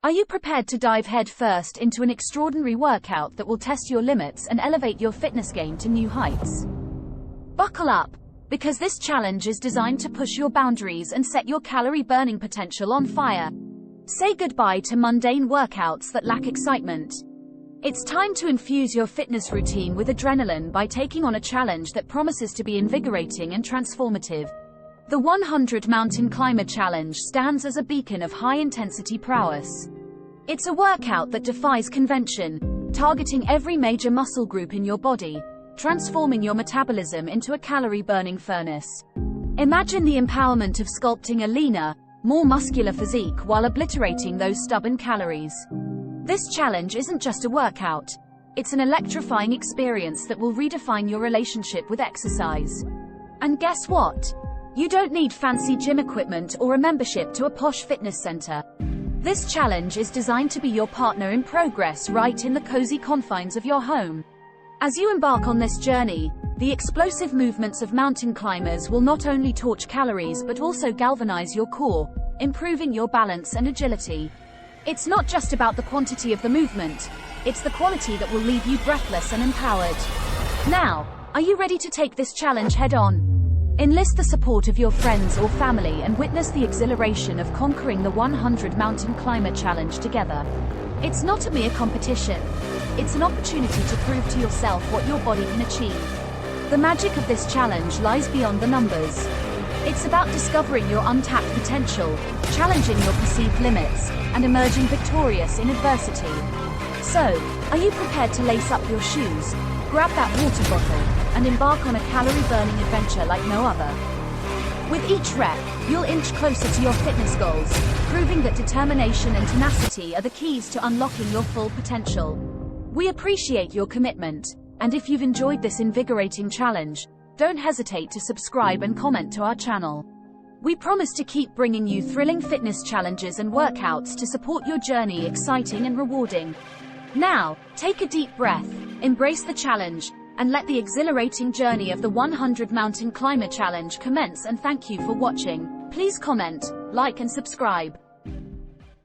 Are you prepared to dive headfirst into an extraordinary workout that will test your limits and elevate your fitness game to new heights? Buckle up, because this challenge is designed to push your boundaries and set your calorie burning potential on fire. Say goodbye to mundane workouts that lack excitement. It's time to infuse your fitness routine with adrenaline by taking on a challenge that promises to be invigorating and transformative. The 100 Mountain Climber Challenge stands as a beacon of high-intensity prowess. It's a workout that defies convention, targeting every major muscle group in your body, transforming your metabolism into a calorie-burning furnace. Imagine the empowerment of sculpting a leaner, more muscular physique while obliterating those stubborn calories. This challenge isn't just a workout. It's an electrifying experience that will redefine your relationship with exercise. And guess what? You don't need fancy gym equipment or a membership to a posh fitness center. This challenge is designed to be your partner in progress right in the cozy confines of your home. As you embark on this journey, the explosive movements of mountain climbers will not only torch calories but also galvanize your core, improving your balance and agility. It's not just about the quantity of the movement, it's the quality that will leave you breathless and empowered. Now, are you ready to take this challenge head-on? Enlist the support of your friends or family and witness the exhilaration of conquering the 100 Mountain Climber Challenge together. It's not a mere competition. It's an opportunity to prove to yourself what your body can achieve. The magic of this challenge lies beyond the numbers. It's about discovering your untapped potential, challenging your perceived limits, and emerging victorious in adversity. So, are you prepared to lace up your shoes, grab that water bottle, and embark on a calorie-burning adventure like no other? With each rep, you'll inch closer to your fitness goals, proving that determination and tenacity are the keys to unlocking your full potential. We appreciate your commitment, and if you've enjoyed this invigorating challenge, don't hesitate to subscribe and comment to our channel. We promise to keep bringing you thrilling fitness challenges and workouts to support your journey exciting and rewarding. Now, take a deep breath, embrace the challenge, and let the exhilarating journey of the 100 Mountain Climber Challenge commence, and thank you for watching. Please comment, like and subscribe.